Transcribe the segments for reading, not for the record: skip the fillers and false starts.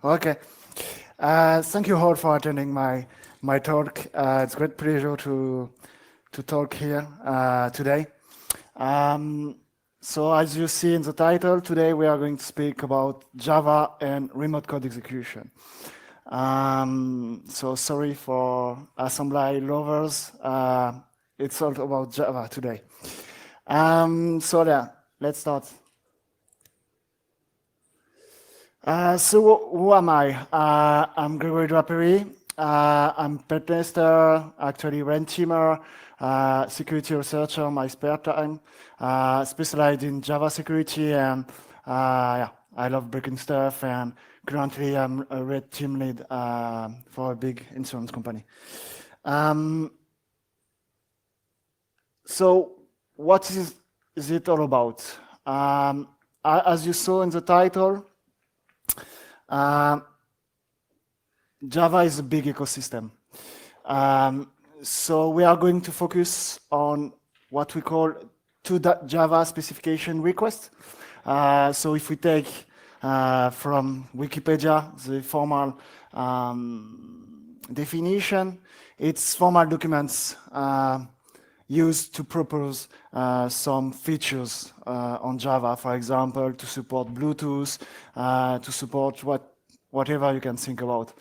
Okay. Thank you all for attending my talk. It's a great pleasure to talk here today. Um, so as you see in the title, today we are going to speak about Java and remote code execution. So sorry for assembly lovers. It's all about Java today. So yeah, let's start. So who am I? I'm Gregory Draperi. I'm pen tester, actually red teamer, security researcher, my spare time, specialized in Java security, and yeah, I love breaking stuff. And currently, I'm a red team lead for a big insurance company. Um, so what is it all about? As you saw in the title, uh, Java is a big ecosystem. So we are going to focus on what we call two Java specification requests. So if we take from Wikipedia, the formal definition, it's formal documents used to propose some features on Java, for example, to support Bluetooth, to support whatever you can think about.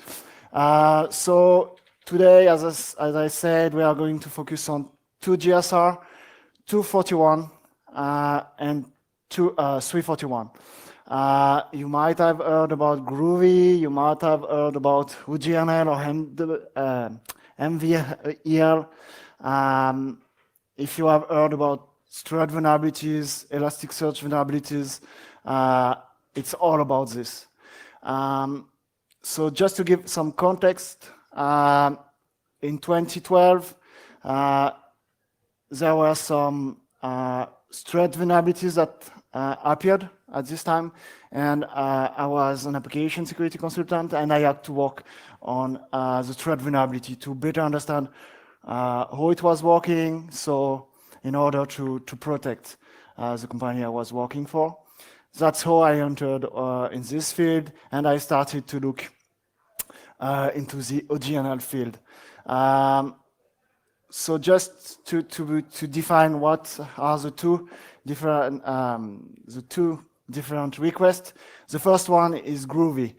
So today, as I said, we are going to focus on two JSR, 241, and 341. You might have heard about Groovy, you might have heard about UGNL or MVEL. If you have heard about strut vulnerabilities, Elasticsearch vulnerabilities, it's all about this. So just to give some context, in 2012, there were some strut vulnerabilities that appeared at this time, and I was an application security consultant, and I had to work on the strut vulnerability to better understand how it was working, so in order to protect the company I was working for. That's how I entered in this field, and I started to look into the OGNL field. So just to define what are the two different requests. The first one is Groovy.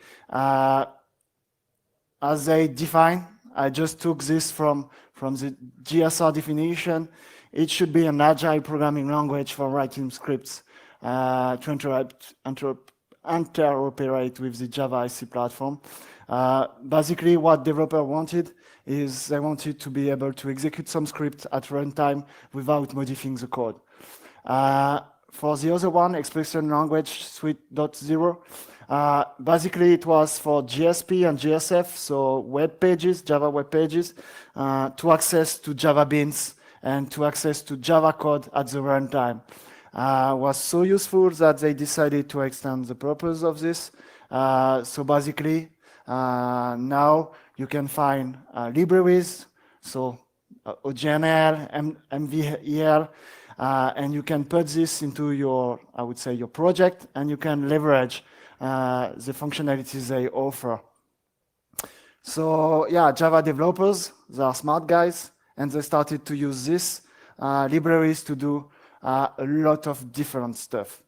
As they define, I just took this from the JSR definition. It should be an agile programming language for writing scripts to interoperate with the Java SE platform. Basically, what developer wanted is they wanted to be able to execute some script at runtime without modifying the code. For the other one, Expression Language Suite 0.0, basically it was for GSP and GSF, so web pages, Java web pages, to access to Java beans and to access to Java code at the runtime. Was so useful that they decided to extend the purpose of this. So basically, now you can find libraries, so OGNL, MVEL, and you can put this into your, I would say, your project, and you can leverage the functionalities they offer. So yeah, Java developers, they are smart guys, and they started to use these libraries to do a lot of different stuff.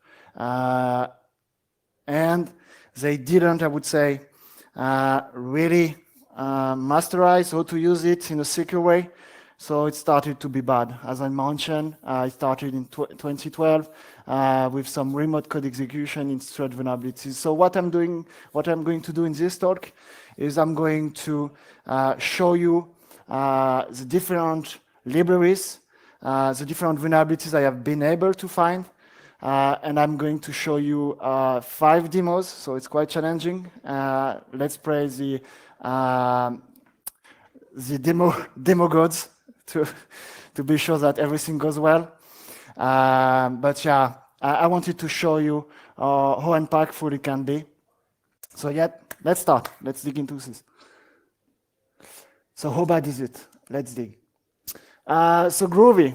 And they didn't, I would say, really masterize how to use it in a secure way. So it started to be bad. As I mentioned, I started in 2012 with some remote code execution in strut vulnerabilities. So what I'm going to do in this talk is I'm going to show you the different libraries, the different vulnerabilities I have been able to find, and I'm going to show you 5 demos, so it's quite challenging. Let's pray the demo gods to be sure that everything goes well. But yeah, I wanted to show you how impactful it can be. So yeah, let's start. Let's dig into this. So how bad is it? Let's dig. So Groovy,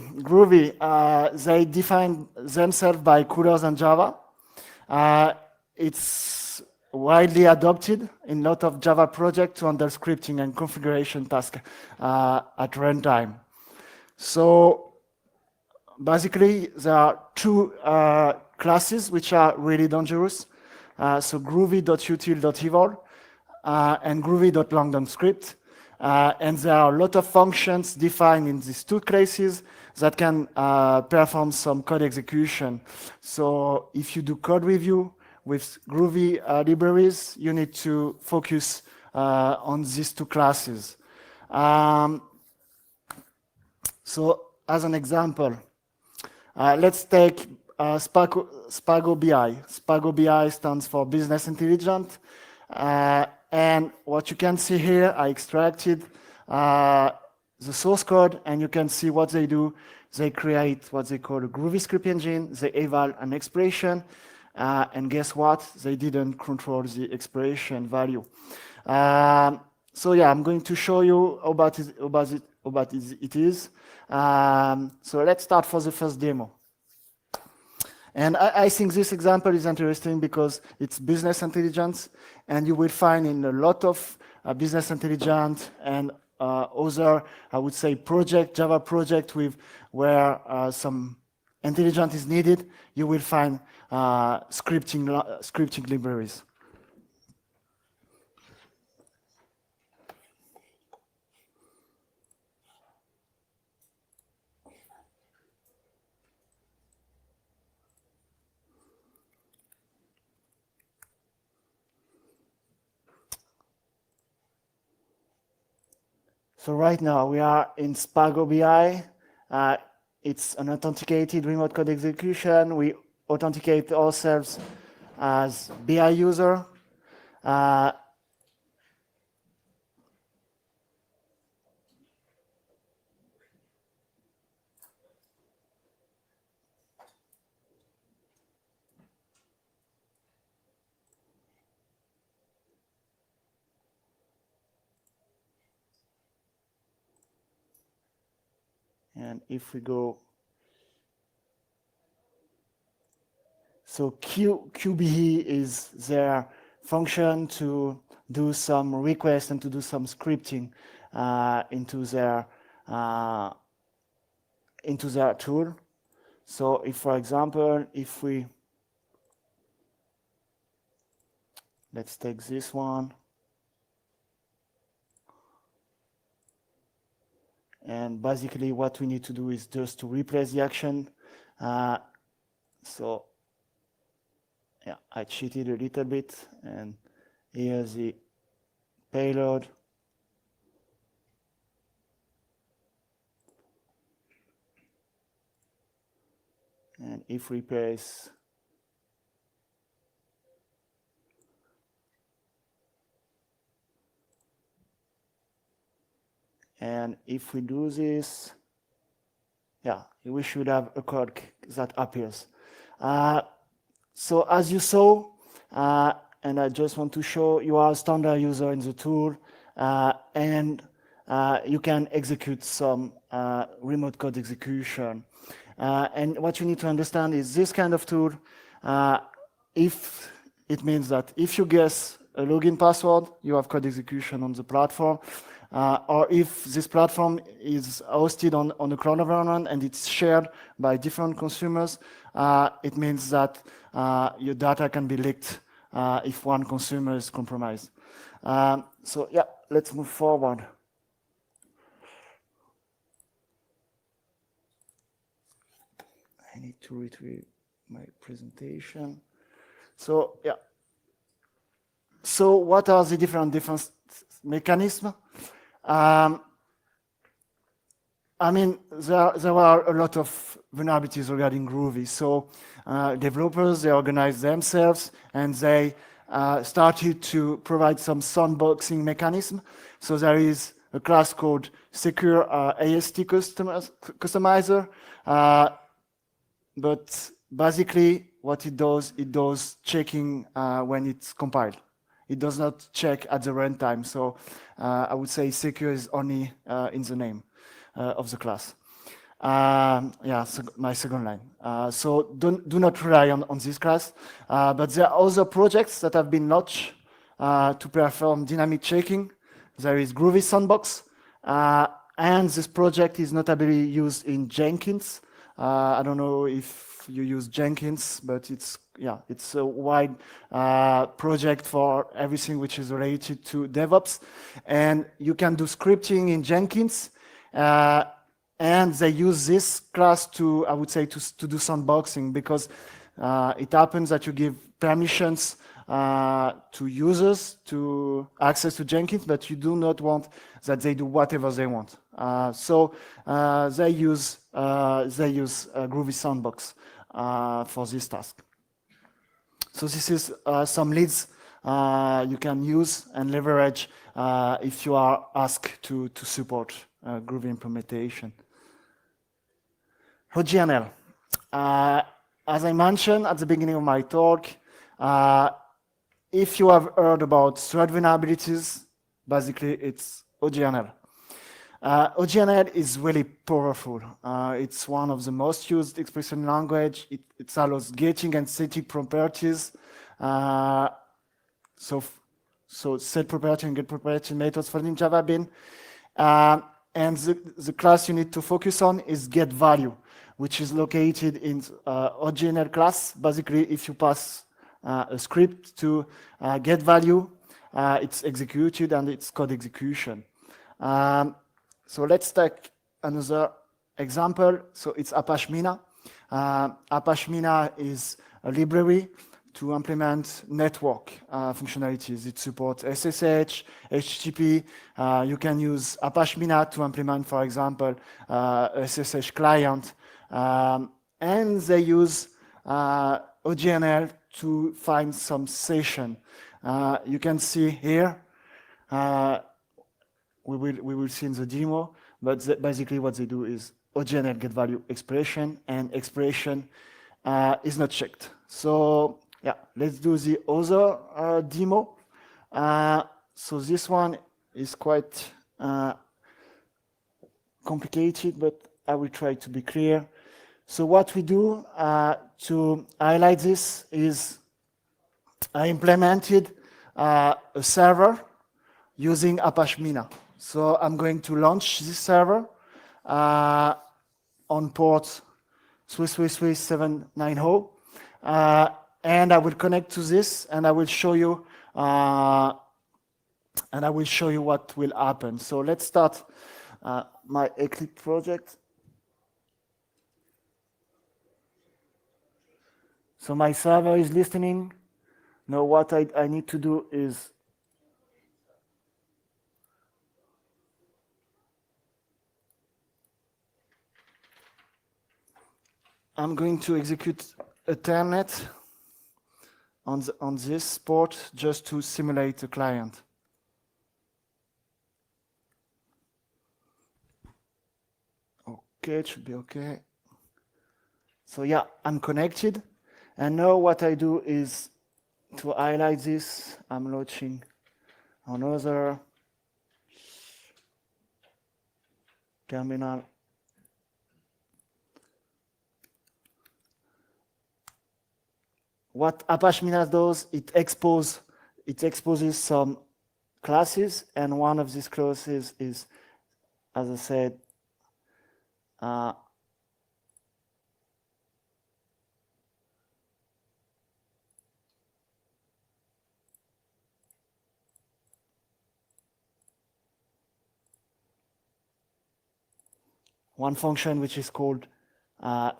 they define themselves by coolers and Java. It's widely adopted in a lot of Java projects to handle scripting and configuration tasks at runtime. So basically, there are two classes which are really dangerous. So groovy.util.eval and groovy.long.script. And there are a lot of functions defined in these two classes that can perform some code execution. So if you do code review with Groovy libraries, you need to focus on these two classes. So as an example, let's take Spago BI. Spago BI stands for Business Intelligence. And what you can see here, I extracted the source code, and you can see what they do. They create what they call a Groovy script engine. They eval an expression, and guess what? They didn't control the expression value. So yeah, I'm going to show you how bad it is. So let's start for the first demo. And I think this example is interesting because it's business intelligence, and you will find in a lot of business intelligence and other, I would say, Java project where some intelligence is needed, you will find scripting libraries. So right now we are in Spago BI. It's an authenticated remote code execution. We authenticate ourselves as BI user. And if we go, so QBE is their function to do some requests and to do some scripting into their tool. So if, for example, let's take this one. And basically what we need to do is just to replace the action. So yeah, I cheated a little bit, and here's the payload. And if we press and if we do this, yeah, we should have a code that appears. So as you saw, and I just want to show you are a standard user in the tool, and you can execute some remote code execution. And what you need to understand is this kind of tool, if it means that if you guess a login password, you have code execution on the platform. Or if this platform is hosted on a cloud environment and it's shared by different consumers, it means that your data can be leaked if one consumer is compromised. So yeah, let's move forward. I need to retrieve my presentation. So yeah. So what are the different defense mechanisms? I mean, there are a lot of vulnerabilities regarding Groovy. So developers, they organized themselves and they started to provide some sandboxing mechanism. So there is a class called Secure AST Customizer. But basically what it does checking when it's compiled. It does not check at the runtime. So I would say secure is only in the name of the class. Yeah, so my second line. So do not rely on this class, but there are other projects that have been launched to perform dynamic checking. There is Groovy Sandbox, and this project is notably used in Jenkins. I don't know if you use Jenkins, but it's a wide project for everything which is related to DevOps, and you can do scripting in Jenkins. And they use this class to, I would say, to do sandboxing, because it happens that you give permissions to users to access to Jenkins, but you do not want that they do whatever they want. So they use Groovy Sandbox for this task. So this is some leads you can use and leverage if you are asked to support Groovy implementation. OGNL. As I mentioned at the beginning of my talk, if you have heard about threat vulnerabilities, basically it's OGNL. OGNL is really powerful. It's one of the most used expression language. It allows getting and setting properties. So set property and get property methods for in Java Bean. And the class you need to focus on is get value, which is located in OGNL class. Basically, if you pass a script to get value, it's executed and it's code execution. So let's take another example. So it's Apache Mina. Apache Mina is a library to implement network functionalities. It supports SSH, HTTP. You can use Apache Mina to implement, for example, SSH client. And they use OGNL to find some session. You can see here, we will see in the demo, but basically what they do is OGNL get value expression, and expression is not checked. So yeah, let's do the other demo. So this one is quite complicated, but I will try to be clear. So what we do to highlight this is I implemented a server using Apache Mina. So I'm going to launch this server on port 333.790. And I will connect to this, and I will show you what will happen. So let's start my Eclipse project. So my server is listening. Now what I need to do is I'm going to execute a telnet on this port just to simulate the client. Okay, it should be okay. So yeah, I'm connected. And now what I do is to highlight this, I'm launching another terminal. What Apache Mina does, it exposes some classes, and one of these classes is, as I said, one function which is called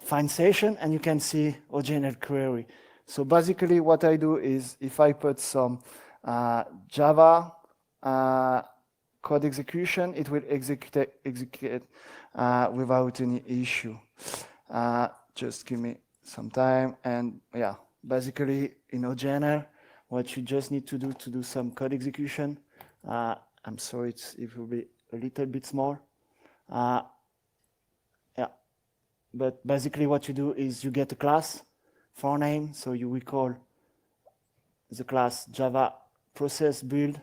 find session, and you can see OGNL query. So basically what I do is if I put some Java code execution, it will execute without any issue. Just give me some time, and yeah, basically in OGNL, what you just need to do some code execution. I'm sorry, it will be a little bit small. Yeah, but basically what you do is you get a class for name, so you will call the class Java process build.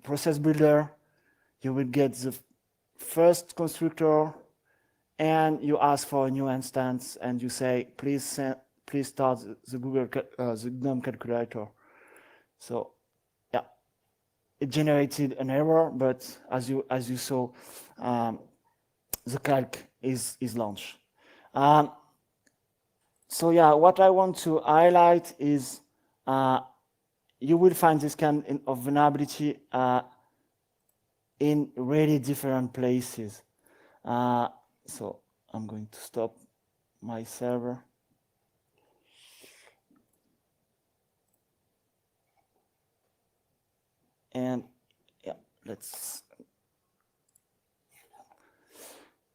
process builder, you will get the first constructor, and you ask for a new instance, and you say, please start the the GNOME calculator. So yeah, it generated an error, but as you saw, the calc is launched. So yeah, what I want to highlight is you will find this kind of vulnerability in really different places. So I'm going to stop my server. And yeah, let's.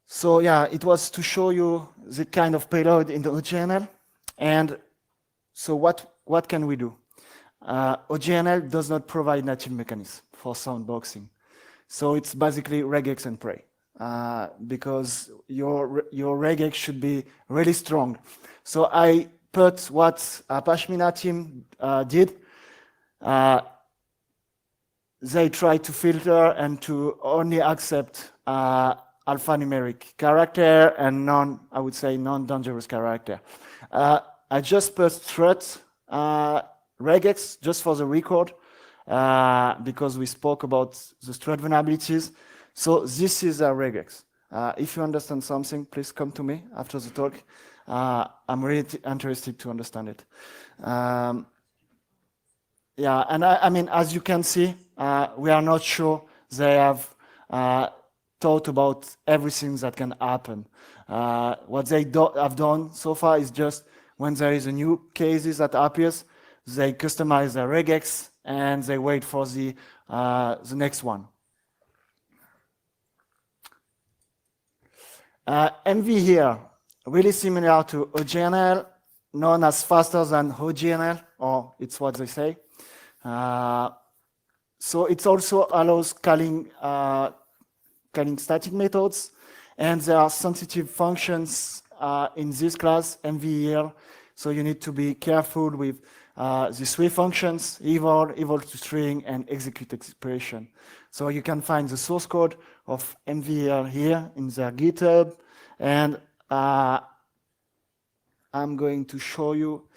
So yeah, it was to show you the kind of payload in the OGNL. And so what can we do? OGNL does not provide native mechanism for soundboxing. So it's basically regex and pray, because your regex should be really strong. So I put what Pashmina team did. They try to filter and to only accept alphanumeric character and I would say non-dangerous character. I just put threat regex just for the record, because we spoke about the threat vulnerabilities. So this is a regex. If you understand something, please come to me after the talk. I'm really interested to understand it. Yeah, and I mean, as you can see, we are not sure they have thought about everything that can happen. What they have done so far is just when there is a new cases that appears, they customize the regex and they wait for the next one. MV here, really similar to OGNL, known as faster than OGNL, or it's what they say. So it also allows calling static methods, and there are sensitive functions in this class, MV here. So you need to be careful with the three functions, eval to string, and execute expression. So you can find the source code of MV here in their GitHub, and I'm going to show you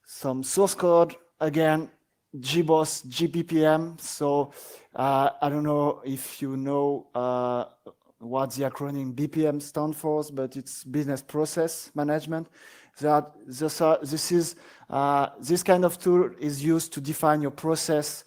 some source code. Again, GBoss, GPPM. So I don't know if you know what the acronym BPM stands for, but it's Business Process Management. This kind of tool is used to define your process,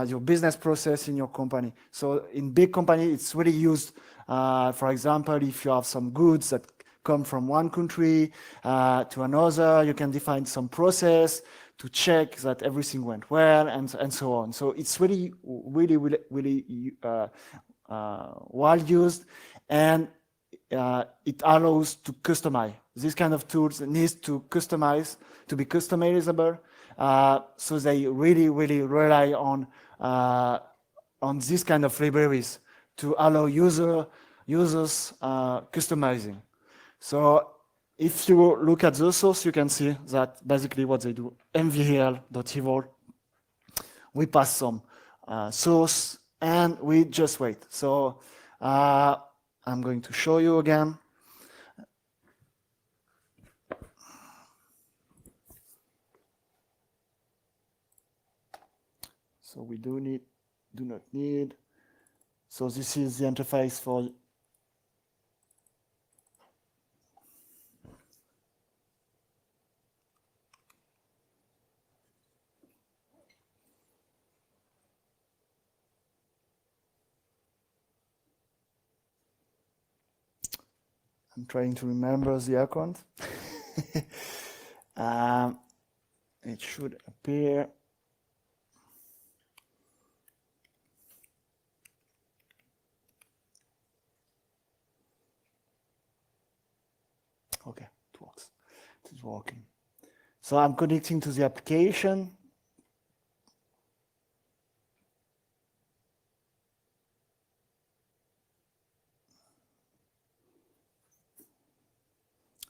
your business process in your company. So in big company, it's really used, for example, if you have some goods that come from one country to another, you can define some process to check that everything went well, and so on. So it's really well used, and it allows to customize. This kind of tools needs to customize, to be customizable. So they really rely on this kind of libraries to allow users customizing. So if you look at the source, you can see that basically what they do, mvl.eval, we pass some source, and we just wait. So I'm going to show you again. So we do not need. So this is the interface for. I'm trying to remember the account. It should appear. Okay, it works. It is working. So I'm connecting to the application.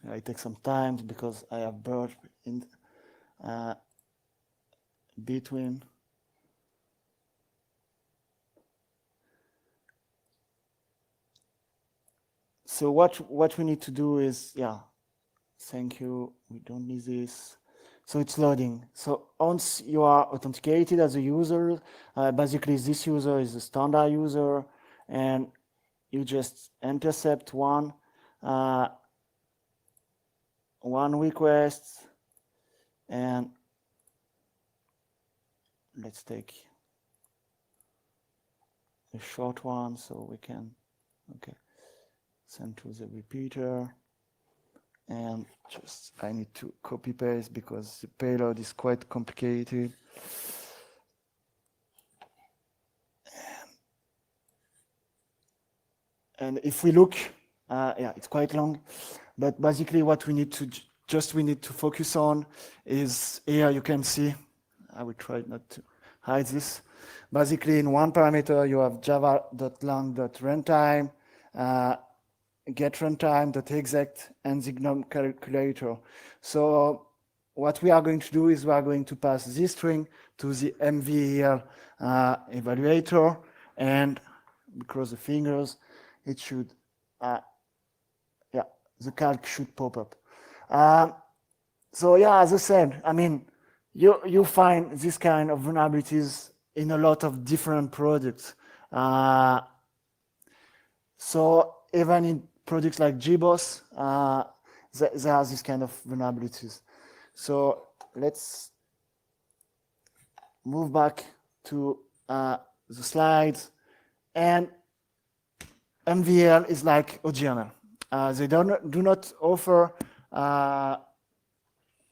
It takes some time because I have burp in between. So what we need to do is, yeah, thank you, we don't need this. So it's loading. So once you are authenticated as a user, basically this user is a standard user, and you just intercept one request, and let's take a short one so we can, okay, send to the repeater. And just I need to copy paste because the payload is quite complicated. And if we look, yeah, it's quite long, but basically what we need to focus on is here you can see, I will try not to hide this. Basically in one parameter you have java.lang.runtime, get runtime.exec, and the GNOME calculator. So what we are going to do is we are going to pass this string to the MVEL evaluator, and cross the fingers, it should, yeah, the calc should pop up. So yeah, as I said, I mean, you find this kind of vulnerabilities in a lot of different products. So even in products like GBoss, there are these kind of vulnerabilities. So let's move back to the slides. And MVL is like OGML. They do not offer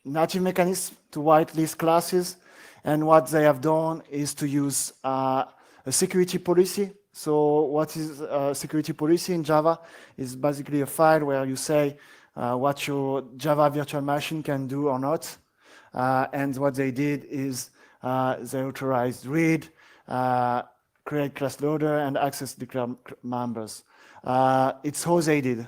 native mechanism to whitelist classes, and what they have done is to use a security policy. So what is a security policy in Java is basically a file where you say what your Java virtual machine can do or not. And what they did is they authorized read, create class loader, and access declare members. It's how they did.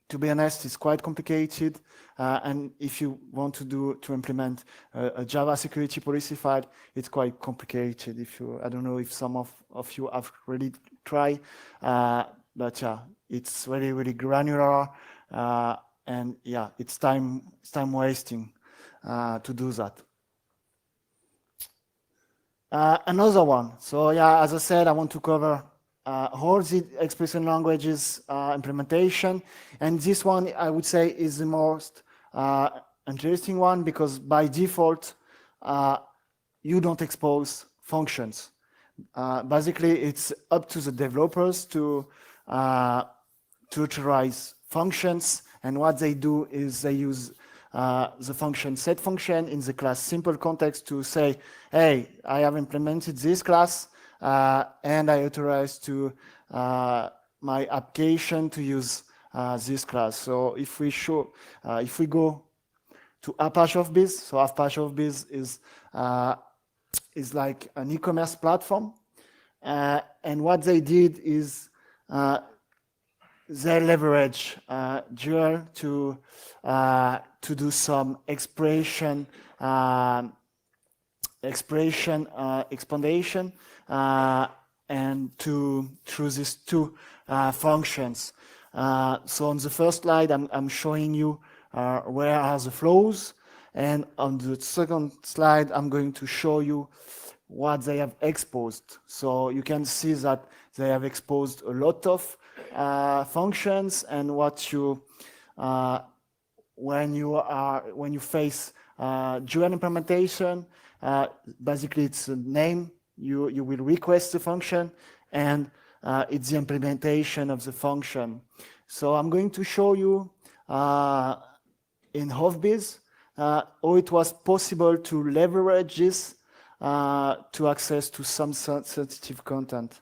To be honest, it's quite complicated. And if you want to implement a Java security policy file, it's quite complicated. I don't know if some of you have really tried, but yeah, it's really, really granular. And yeah, it's time wasting to do that. Another one. So yeah, as I said, I want to cover all the expression languages implementation, and this one I would say is the most interesting one, because by default you don't expose functions. Basically, it's up to the developers to authorize functions, and what they do is they use the function set function in the class simple context to say, hey, I have implemented this class, and I authorize to my application to use this class. So if we go to Apache of Biz, so Apache of Biz is like an e-commerce platform, and what they did is they leverage Dual to do some expandation and through these two functions. So on the first slide, I'm showing you where are the flows, and on the second slide, I'm going to show you what they have exposed. So you can see that they have exposed a lot of functions, and what you when you face dual implementation, basically it's a name, you will request the function, and it's the implementation of the function. So I'm going to show you in HofBiz how it was possible to leverage this to access to some sensitive content.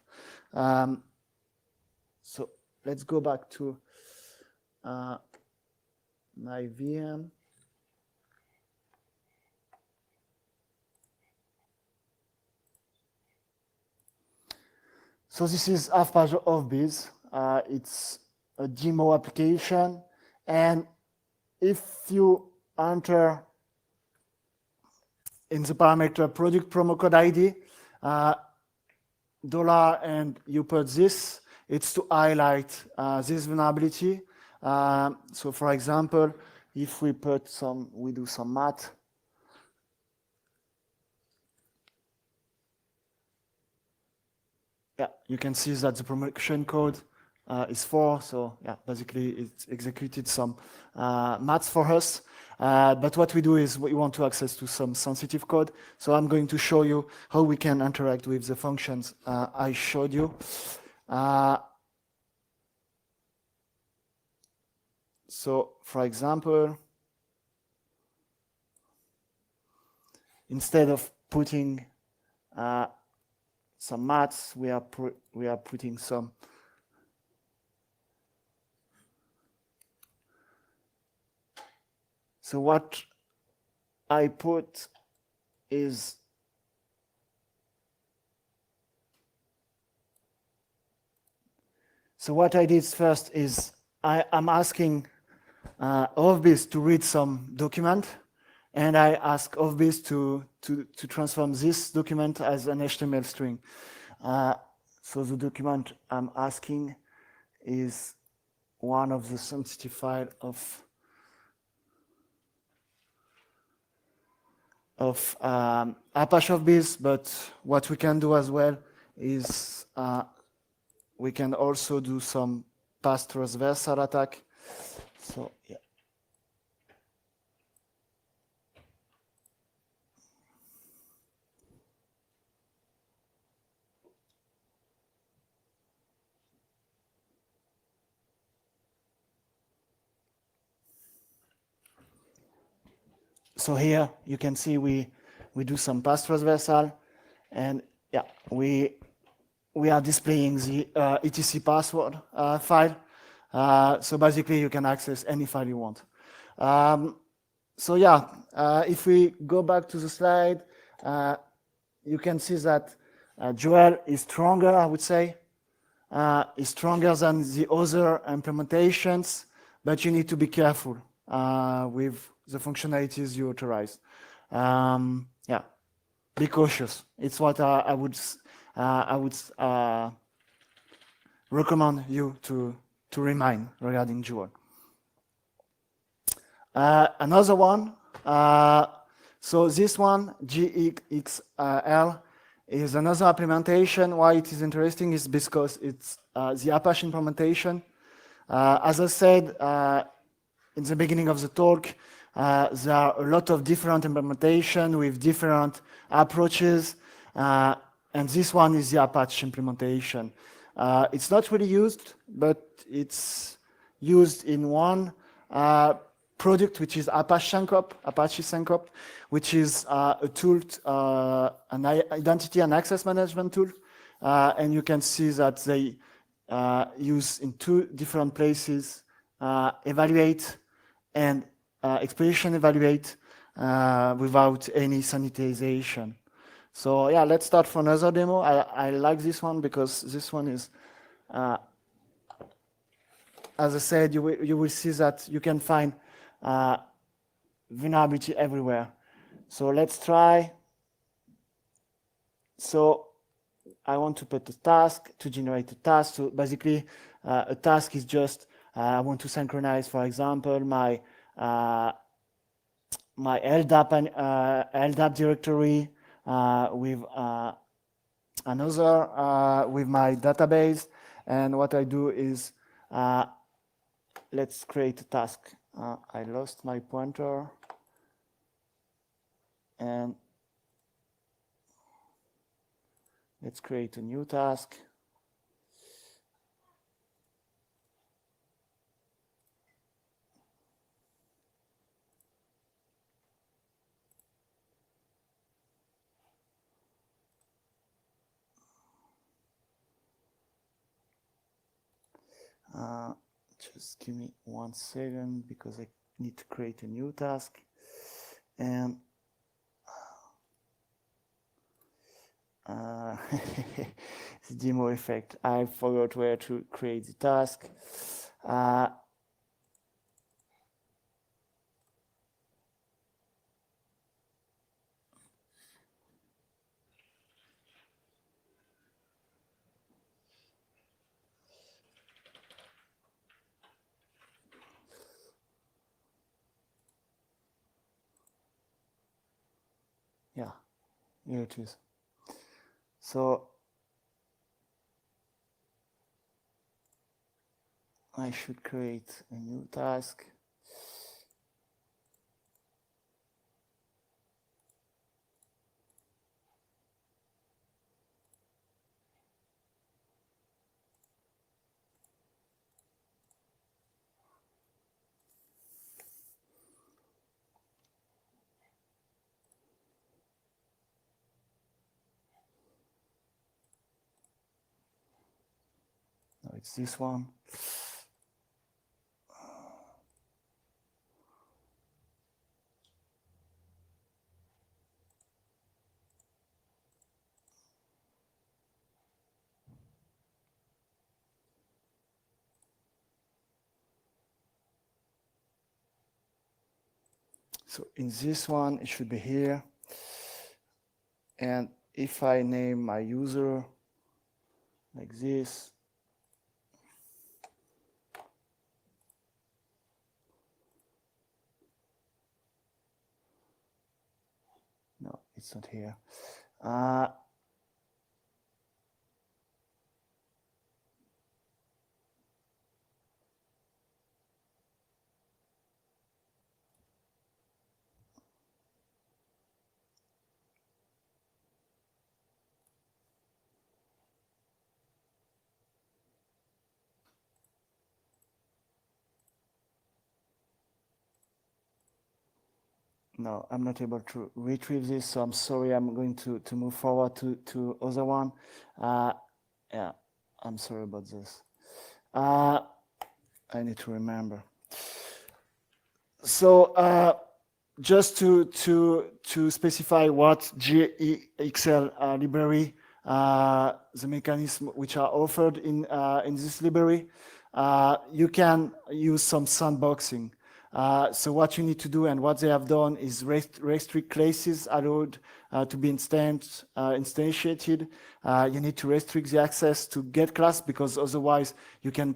So let's go back to my VM. So this is Apache HofBiz. It's a demo application, and if you enter in the parameter product promo code ID, $, and you put this, it's to highlight this vulnerability. So for example, if we do some math, yeah, you can see that the production code is 4. So yeah, basically it executed some maths for us. But what we do is we want to access to some sensitive code. So I'm going to show you how we can interact with the functions I showed you. So for example, instead of putting some maths, we are putting some so what I put is so what I did first is I'm asking Ofbis to read some document, and I ask Ofbis to transform this document as an HTML string. So the document I'm asking is one of the sensitive file of Apache Ofbis, but what we can do as well is we can also do some pass transversal attack. So yeah. So here you can see we do some pass transversal, and yeah, we are displaying the etc password file. So basically you can access any file you want. So yeah, if we go back to the slide, you can see that Joel is stronger, I would say. Is stronger than the other implementations, but you need to be careful with the functionalities you authorize. Yeah, be cautious. It's what I would recommend you to remind regarding Joel. Another one. So this one, GXL, is another implementation. Why it is interesting is because it's the Apache implementation. As I said in the beginning of the talk, there are a lot of different implementation with different approaches, and this one is the Apache implementation. It's not really used, but it's used in one product, which is Apache Syncope, which is a tool, an identity and access management tool. And you can see that they use in 2 different places, evaluate and exploitation evaluate without any sanitization. So yeah, let's start for another demo. I like this one because this one is, as I said, you will see that you can find vulnerability everywhere. So let's try. So I want to put a task to generate a task. So basically, a task is just I want to synchronize, for example, my LDAP directory with another with my database. And what I do is let's create a task. I lost my pointer, and let's create a new task. Just give me 1 second because I need to create a new task. And the demo effect. I forgot where to create the task. Here it is. So I should create a new task. No, it's this one. So in this one, it should be here. And if I name my user like this, no, it's not here. No, I'm not able to retrieve this, so I'm sorry. I'm going to move forward to other one. Yeah, I'm sorry about this. I need to remember. So just to specify what JXL library, the mechanism which are offered in this library, you can use some sandboxing. So what you need to do and what they have done is restrict classes allowed to be instantiated. You need to restrict the access to get class, because otherwise you can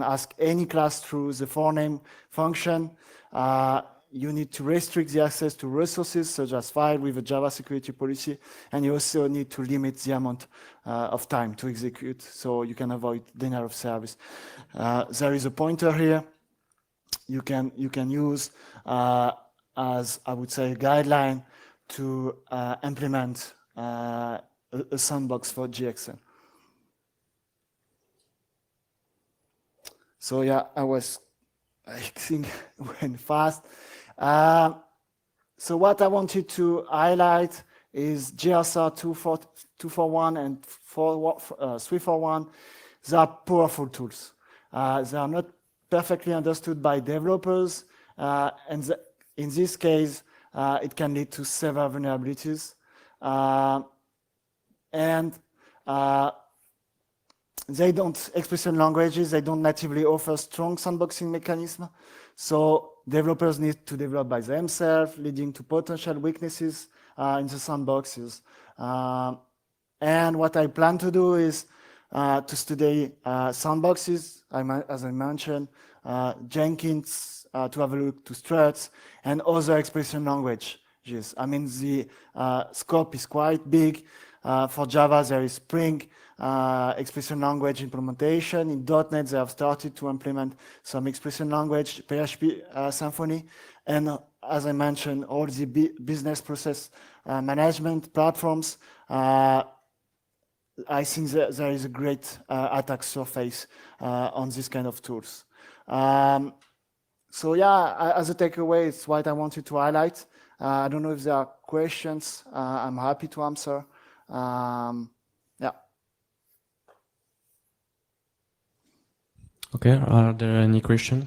ask any class through the forName function. You need to restrict the access to resources such as file with a Java security policy, and you also need to limit the amount of time to execute, so you can avoid denial of service. There is a pointer here. You can use as, I would say, a guideline to implement a sandbox for GXL. So yeah, I think went fast. So what I wanted to highlight is JSR 241 and 341. They are powerful tools. They are not perfectly understood by developers, and in this case, it can lead to severe vulnerabilities. They don't, expression languages, they don't natively offer strong sandboxing mechanism. So developers need to develop by themselves, leading to potential weaknesses in the sandboxes. And what I plan to do is to study sandboxes, as I mentioned, Jenkins, to have a look to struts, and other expression languages. I mean, the scope is quite big. For Java, there is Spring expression language implementation. In .NET, they have started to implement some expression language, PHP Symfony. And as I mentioned, all the business process management platforms. I think there is a great attack surface on this kind of tools. So yeah, as a takeaway, it's what I wanted to highlight. I don't know if there are questions. I'm happy to answer. Yeah. Okay, are there any questions?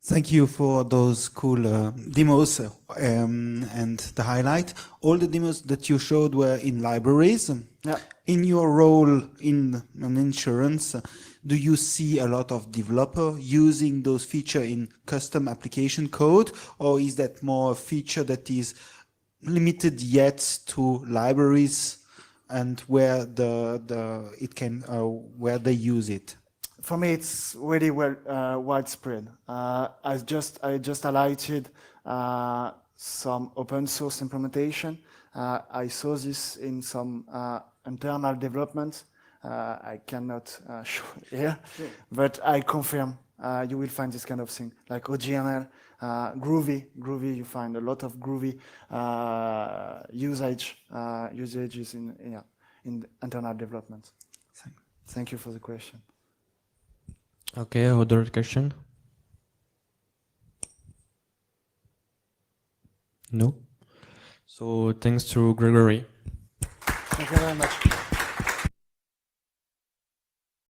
Thank you for those cool demos and the highlight. All the demos that you showed were in libraries. Yeah. In your role in an insurance, do you see a lot of developer using those features in custom application code, or is that more a feature that is limited yet to libraries and where where they use it? For me, it's really well widespread. I just highlighted some open source implementation. I saw this in some internal developments. I cannot show here, but I confirm you will find this kind of thing like OGML, Groovy. You find a lot of Groovy usages in internal development. Thank you for the question. Okay, other question? No? So thanks to Gregory. Thank you very much.